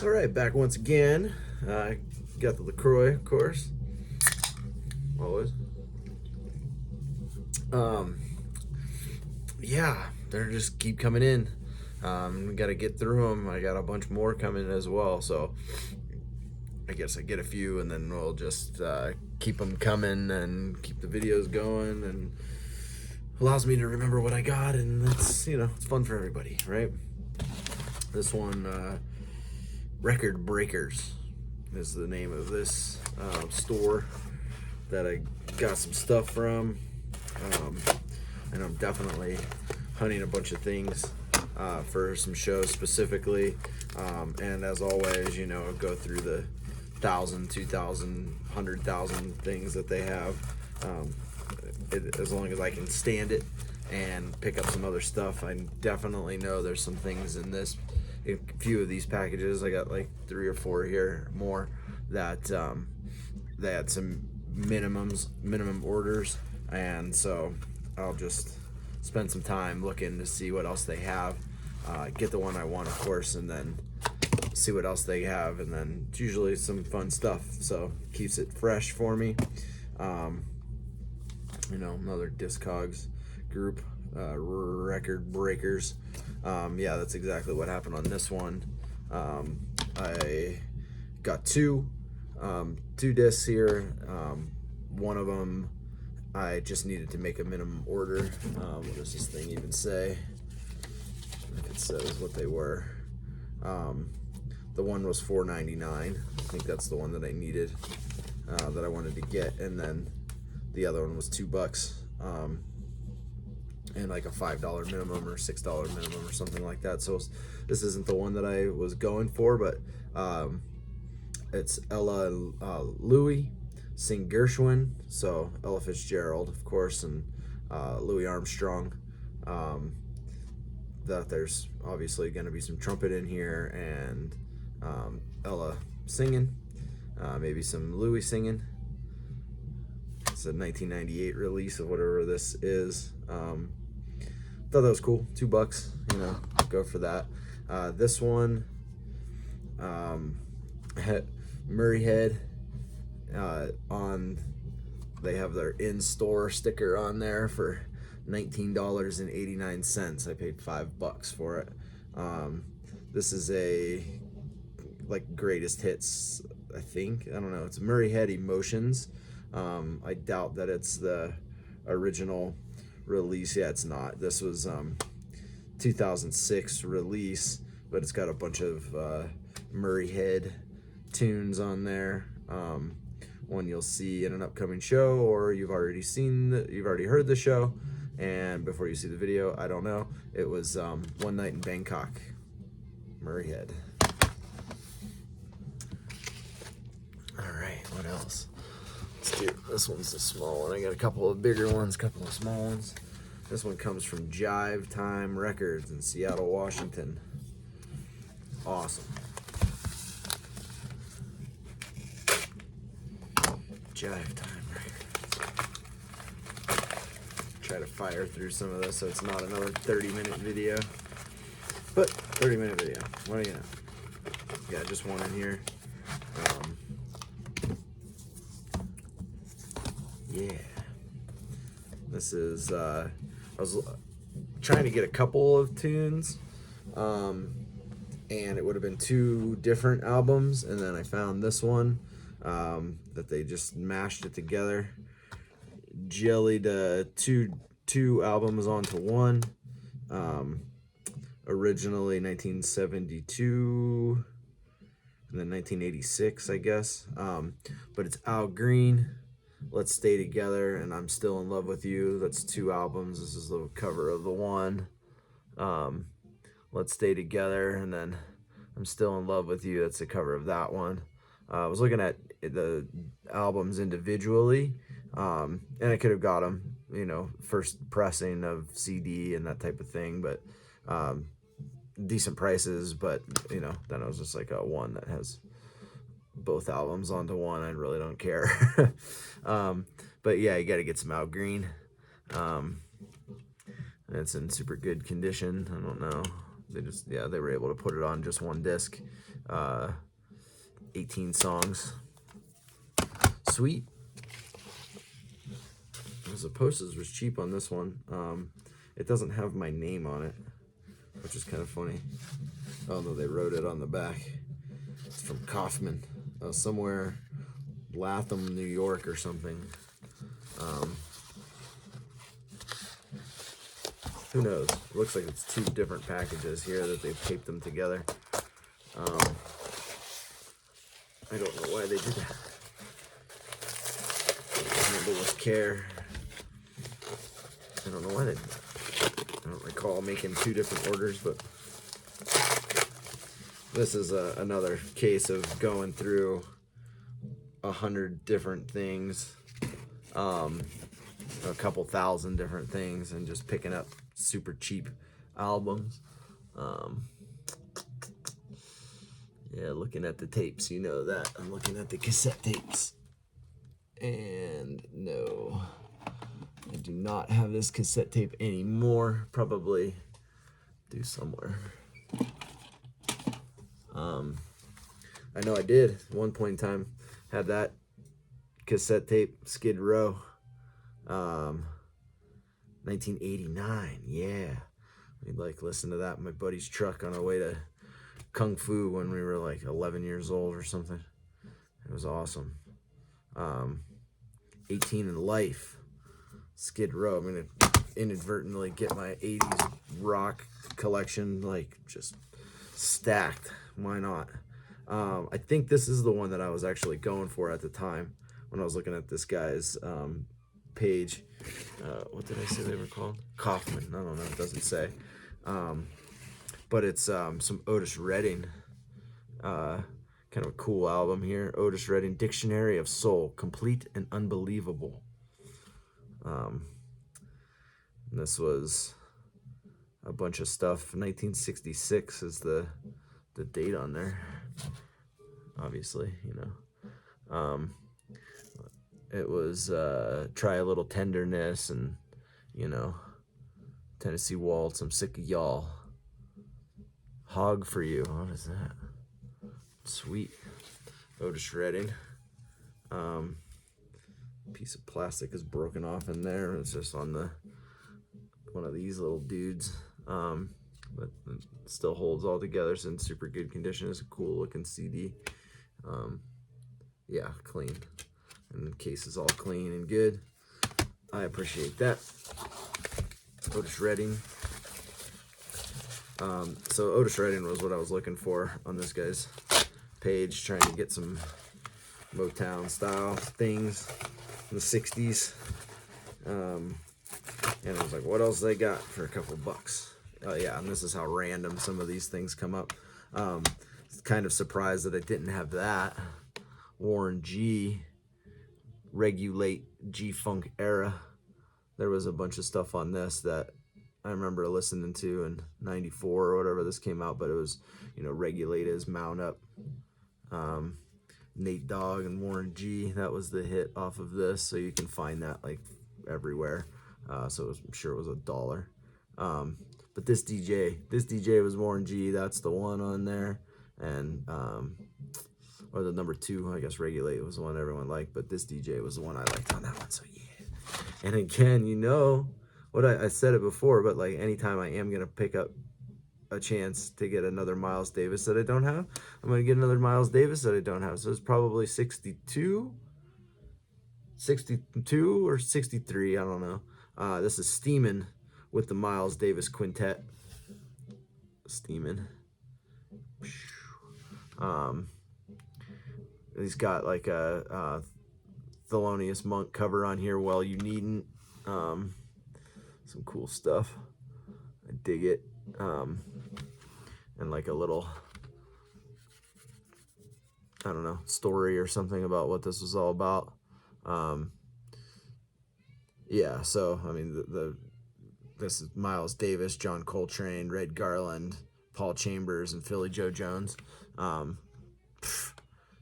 All right, back once again. Got the LaCroix, of course. Always. Yeah, they're just keep coming in. We got to get through them. I got a bunch more coming as well, so I guess I get a few, and then we'll just keep them coming and keep the videos going, and allows me to remember what I got, and it's it's fun for everybody, right? This one, Record Breakers, is the name of this store that I got some stuff from, and I'm definitely hunting a bunch of things for some shows specifically, and as always, go through the 1,000, 2,000, 100,000 things that they have, as long as I can stand it and pick up some other stuff. I definitely know there's some things in a few of these packages. I got like 3 or 4 here more that they had some minimum orders, and so I'll just spend some time looking to see what else they have, get the one I want, of course, and then see what else they have, and then it's usually some fun stuff, so keeps it fresh for me. Another Discogs group, Record Breakers. Yeah, that's exactly what happened on this one. I got two discs here. One of them I just needed to make a minimum order. What does this thing even say? If it says what they were. The one was $4.99. I think that's the one that I needed, that I wanted to get, and then the other one was $2, and like a $5 minimum or $6 minimum or something like that. So this isn't the one that I was going for, but it's Ella Louie sing Gershwin, so Ella Fitzgerald, of course, and Louis Armstrong. That there's obviously going to be some trumpet in here, and Ella singing, maybe some Louis singing. It's a 1998 release of whatever this is. Thought that was cool. $2, go for that. This one, Murray Head, they have their in-store sticker on there for $19.89. I paid $5 for it. This is a greatest hits, I think. I don't know. It's Murray Head Emotions. I doubt that it's the original release. Yeah, it's not. This was 2006 release, but it's got a bunch of Murray Head tunes on there. One you'll see in an upcoming show, or you've already heard the show, and before you see the video, I don't know. It was One Night in Bangkok, Murray Head. All right, what else? Let's do, this one's a small one. I got a couple of bigger ones, couple of small ones. This one comes from Jive Time Records in Seattle, Washington. Awesome. Jive Time Records. Try to fire through some of this so it's not another 30-minute video. But 30-minute video. What do you know? Yeah, just one in here. Yeah. This is I was trying to get a couple of tunes, and it would have been 2 different albums, and then I found this one, that they just mashed it together, jellied two albums onto one. Originally 1972 and then 1986, I guess, but it's Al Green, Let's Stay Together, and I'm Still in Love with You. That's 2 albums. This is the cover of the one, Let's Stay Together, and then I'm Still in Love with You. That's the cover of that one. I was looking at the albums individually, and I could have got them, first pressing of CD and that type of thing, but decent prices. But then it was just like a one that has both albums onto one. I really don't care. But yeah, you got to get some Al Green. And it's in super good condition. I don't know they were able to put it on just one disc. 18 songs. Sweet. The postage was cheap on this one. It doesn't have my name on it, which is kind of funny. Oh no, they wrote it on the back. It's from Kaufman, somewhere Latham, New York or something. Who knows? It looks like it's 2 different packages here that they've taped them together. I don't know why they did that. Handle with care. I don't know why they did that. I don't recall making 2 different orders, but this is another case of going through 100 different things, a couple thousand different things, and just picking up super cheap albums. Yeah, looking at the tapes, you know that. I'm looking at the cassette tapes. And no, I do not have this cassette tape anymore. Probably do somewhere. I know I did at one point in time, had that cassette tape, Skid Row, 1989. Yeah, we'd like listen to that in my buddy's truck on our way to Kung Fu when we were like 11 years old or something. It was awesome. 18 in Life, Skid Row. I'm gonna inadvertently get my 80s rock collection like just stacked. Why not? I think this is the one that I was actually going for at the time when I was looking at this guy's page. What did I say they were called? Kaufman. I don't know. It doesn't say. But it's some Otis Redding. Kind of a cool album here. Otis Redding, Dictionary of Soul, Complete and Unbelievable. And this was a bunch of stuff. 1966 is the date on there. Obviously, you know. It was Try a Little Tenderness and, you know, Tennessee Waltz, I'm Sick of Y'all. Hog for You. What is that? Sweet. Otis Redding. Piece of plastic is broken off in there. It's just on the one of these little dudes. But it still holds all together. It's in super good condition. It's a cool looking CD. Yeah, clean. And the case is all clean and good. I appreciate that. Otis Redding. So Otis Redding was what I was looking for on this guy's page, trying to get some Motown style things in the 60s. And I was like, what else they got for a couple bucks? Yeah, and this is how random some of these things come up. Kind of surprised that I didn't have that. Warren G. Regulate G-Funk Era. There was a bunch of stuff on this that I remember listening to in 94 or whatever this came out, but it was, you know, Regulate is Mount Up. Nate Dogg and Warren G. That was the hit off of this, so you can find that like everywhere. So I'm sure it was $1. But this DJ was Warren G. That's the one on there, and or the number 2, I guess Regulate was the one everyone liked, but this DJ was the one I liked on that one. So yeah. And again, you know what I said it before, but like anytime I am gonna pick up a chance to get another Miles Davis that I don't have, I'm gonna get another Miles Davis that I don't have. So it's probably 62 or 63, I don't know. This is Steamin' with the Miles Davis Quintet. Steamin'. He's got like a Thelonious Monk cover on here. Well, you needn't. Some cool stuff. I dig it. And like a little, I don't know, story or something about what this was all about. Yeah, so I mean this is Miles Davis, John Coltrane, Red Garland, Paul Chambers, and Philly Joe Jones.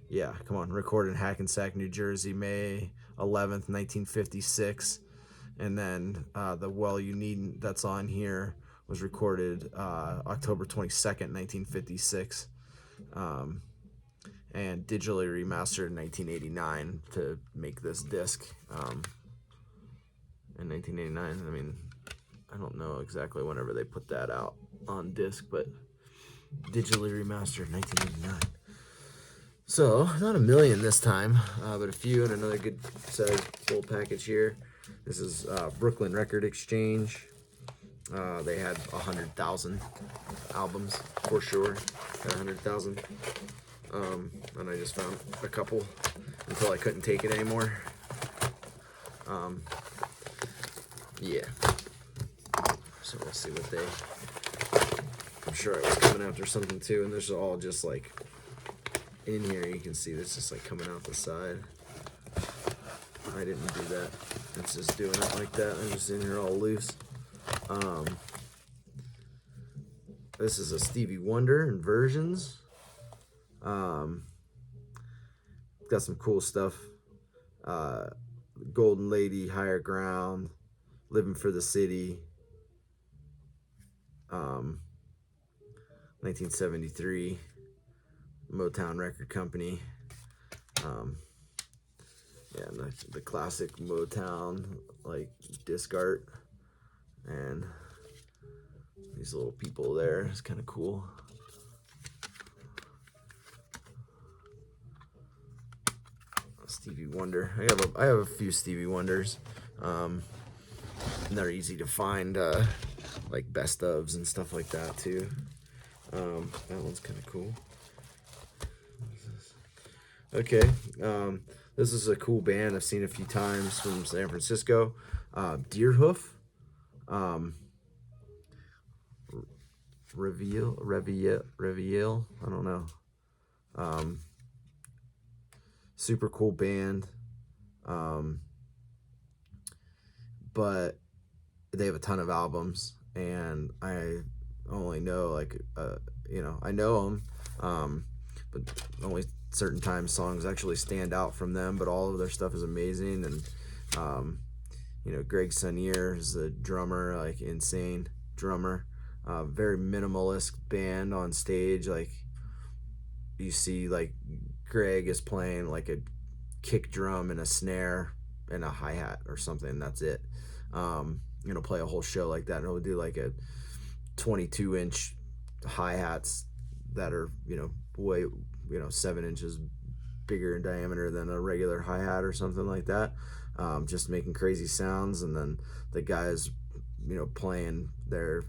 Yeah, come on. Recorded in Hackensack, New Jersey, May 11th, 1956. And then the Well You Needn't that's on here was recorded October 22nd, 1956, and digitally remastered in 1989 to make this disc. In 1989, I mean, I don't know exactly whenever they put that out on disc, but digitally remastered in 1989. So, not a million this time, but a few, and another good size full package here. This is Brooklyn Record Exchange. They had 100,000 albums for sure. Had 100,000. And I just found a couple until I couldn't take it anymore. Yeah. So we'll see what they. I'm sure I was coming after something too, and this is all just like in here. You can see this just like coming out the side. I didn't do that. It's just doing it like that. I'm just in here all loose. This is a Stevie Wonder in versions. Got some cool stuff. Golden Lady, Higher Ground, Living for the City. 1973, Motown Record Company. Yeah, the classic Motown like disc art, and these little people there. It's kind of cool. Stevie Wonder. I have a few Stevie Wonders. And they're easy to find, like best ofs and stuff like that too. That one's kind of cool. Okay, this is a cool band I've seen a few times from San Francisco. Deerhoof. Reveille. I don't know. Super cool band. But they have a ton of albums, and I only know like I know them, but only certain times songs actually stand out from them. But all of their stuff is amazing, and Greg Sunier is the drummer, like insane drummer. Very minimalist band on stage. Like you see, like Greg is playing like a kick drum and a snare and a hi-hat or something. That's it. Play a whole show like that, and he'll do like a 22-inch hi-hats that are way 7 inches bigger in diameter than a regular hi-hat or something like that, just making crazy sounds. And then the guys playing their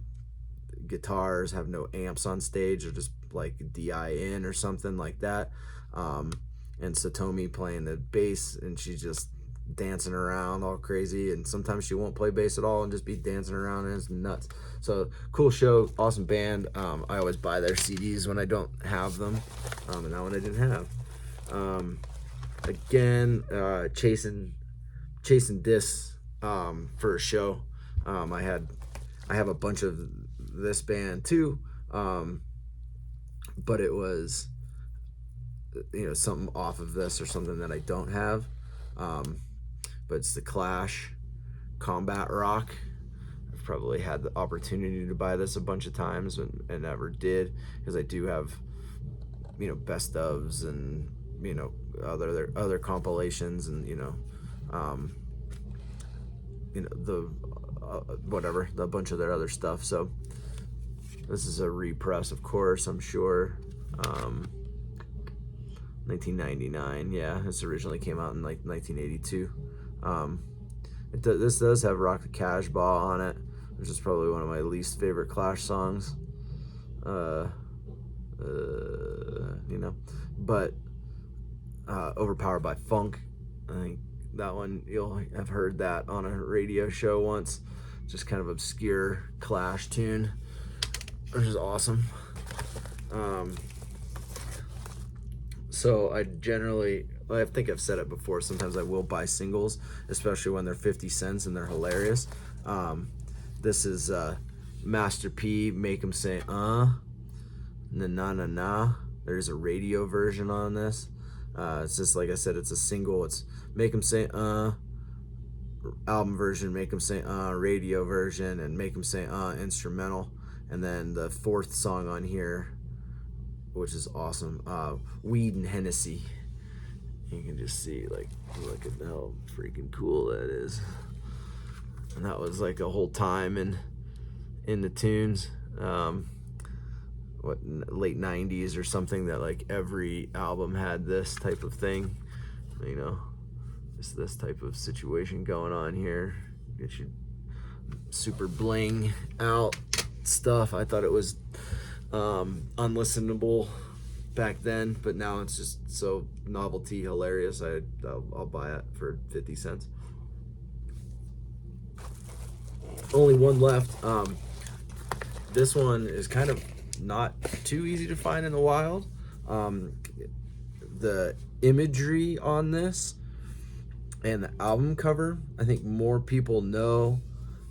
guitars have no amps on stage, or just like DI in or something like that. And Satomi playing the bass, and she's just dancing around all crazy, and sometimes she won't play bass at all and just be dancing around, and it's nuts. So cool show, awesome band. I always buy their CDs when I don't have them, and that one I didn't have. Again, chasing discs for a show. I have a bunch of this band too, but it was something off of this or something that I don't have. But it's the Clash, Combat Rock. I've probably had the opportunity to buy this a bunch of times and never did, because I do have best ofs and other compilations, and the bunch of their other stuff. So this is a repress, of course, I'm sure. 1999. Yeah, this originally came out in like 1982. This does have Rock the Casbah on it, which is probably one of my least favorite Clash songs. But Overpowered by Funk, I think that one, you'll have heard that on a radio show once. Just kind of obscure Clash tune, which is awesome. So I think I've said it before, sometimes I will buy singles, especially when they're 50 cents and they're hilarious. This is Master P, Make 'Em Say Na Na Na Na. There's a radio version on this. It's just, like I said, it's a single. It's Make 'Em Say album version, Make 'Em Say radio version, and Make 'Em Say instrumental. And then the fourth song on here, which is awesome, Weed and Hennessy. You can just see, like, look at how freaking cool that is. And that was like a whole time in the tunes. Late 90s or something, that like every album had this type of thing, you know, just this type of situation going on here. Get your super bling out stuff. I thought it was unlistenable back then, but now it's just so novelty hilarious. I'll buy it for 50 cents. Only one left. This one is kind of not too easy to find in the wild. The imagery on this and the album cover, I think more people know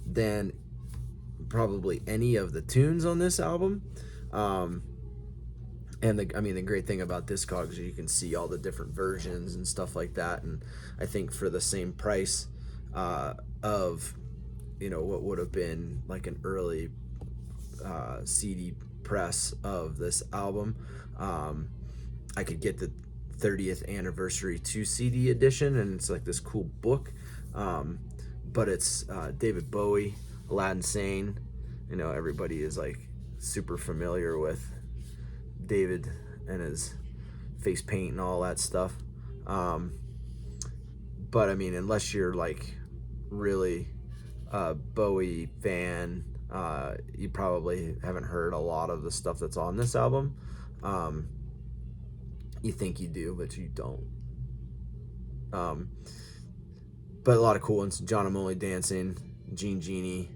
than probably any of the tunes on this album. And the great thing about Discogs is you can see all the different versions and stuff like that. And I think for the same price of, you know, what would have been like an early CD press of this album, I could get the 30th anniversary 2 CD edition, and it's like this cool book, but it's David Bowie, Aladdin Sane. You know, everybody is like super familiar with David and his face paint and all that stuff, but I mean, unless you're like really a Bowie fan, you probably haven't heard a lot of the stuff that's on this album. You think you do, but you don't. But a lot of cool ones. John I'm Only Dancing, Gene Genie,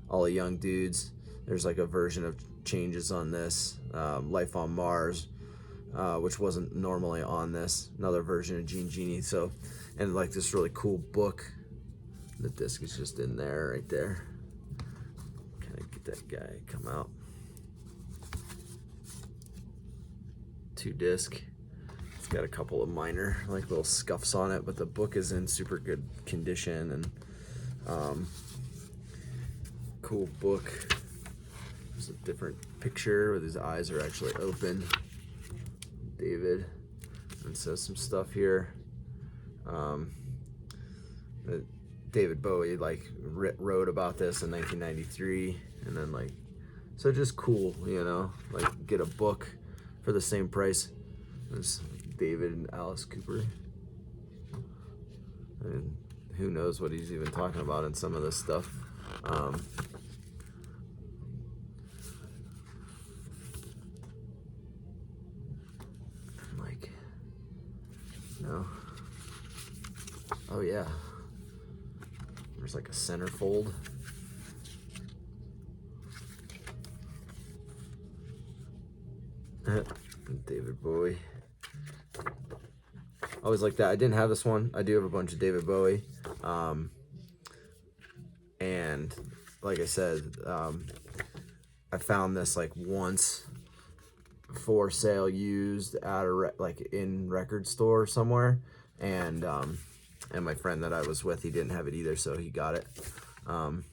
All the Young Dudes. There's like a version of Changes on this. Life on Mars, which wasn't normally on this. Another version of Gene Genie. So, and like this really cool book. The disc is just in there, right there. Get that guy come out. 2 disc. It's got a couple of minor like little scuffs on it, but the book is in super good condition, and cool book. There's a different picture where his eyes are actually open. David, and says some stuff here. David Bowie like wrote about this in 1993, and then like, so just cool, you know, like get a book for the same price as David and Alice Cooper. And who knows what he's even talking about in some of this stuff. Like, no. Oh yeah. There's like a centerfold. David Bowie. Always like that. I didn't have this one. I do have a bunch of David Bowie. And like I said, I found this like once for sale used at a like in record store somewhere, and my friend that I was with, he didn't have it either, so he got it. And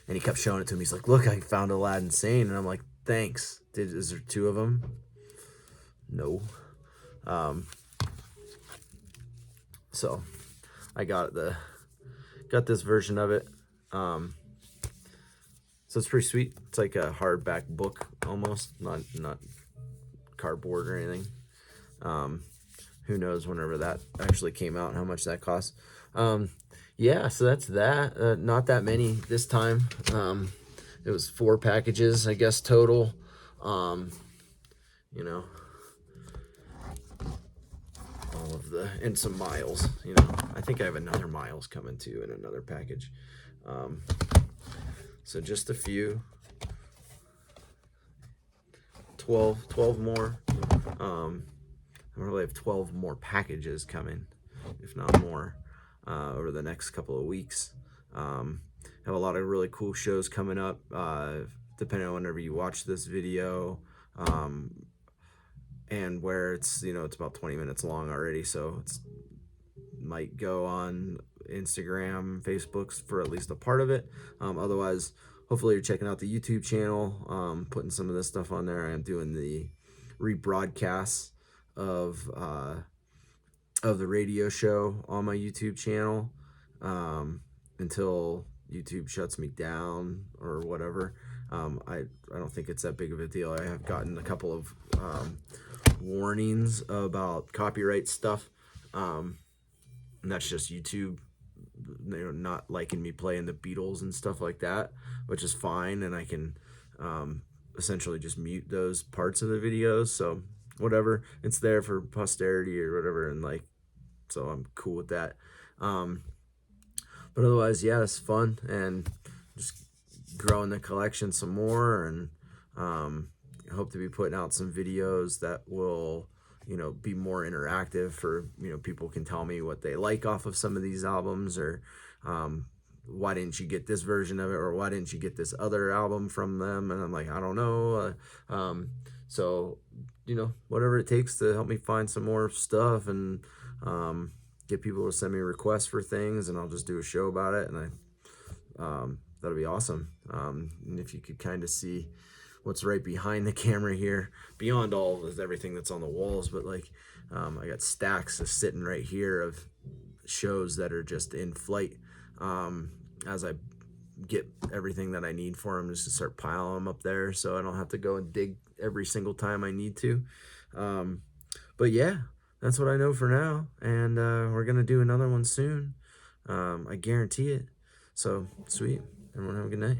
he kept showing it to me. He's like, "Look, I found Aladdin Sane," and I'm like, "Thanks." Is there 2 of them? No. So I got this version of it. So it's pretty sweet. It's like a hardback book almost, not cardboard or anything. Who knows whenever that actually came out and how much that cost. Yeah, so that's that. Not that many this time. It was 4 packages, I guess, total. You know, all of and some Miles, you know. I think I have another Miles coming too in another package. So just a few. 12 more. I really have 12 more packages coming, if not more, over the next couple of weeks. Have a lot of really cool shows coming up, depending on whenever you watch this video, and where it's, you know, it's about 20 minutes long already, so it's might go on Instagram, Facebook's for at least a part of it. Otherwise, hopefully you're checking out the YouTube channel, putting some of this stuff on there. I am doing the rebroadcasts of the radio show on my YouTube channel until YouTube shuts me down or whatever. I don't think it's that big of a deal. I have gotten a couple of warnings about copyright stuff. And that's just YouTube, not liking me playing the Beatles and stuff like that, which is fine. And I can essentially just mute those parts of the videos. So whatever, it's there for posterity or whatever. And like, so I'm cool with that. But otherwise, yeah, it's fun and just growing the collection some more, and hope to be putting out some videos that will, be more interactive for, people can tell me what they like off of some of these albums, or why didn't you get this version of it, or why didn't you get this other album from them? And I'm like, I don't know. So, whatever it takes to help me find some more stuff, and get people to send me requests for things, and I'll just do a show about it. And that'll be awesome. And if you could kind of see what's right behind the camera here, beyond all of everything that's on the walls, but like, I got stacks of sitting right here of shows that are just in flight. As I get everything that I need for them, just to start piling them up there, so I don't have to go and dig every single time I need to. But yeah, that's what I know for now, and we're gonna do another one soon. I guarantee it. So sweet. Everyone have a good night.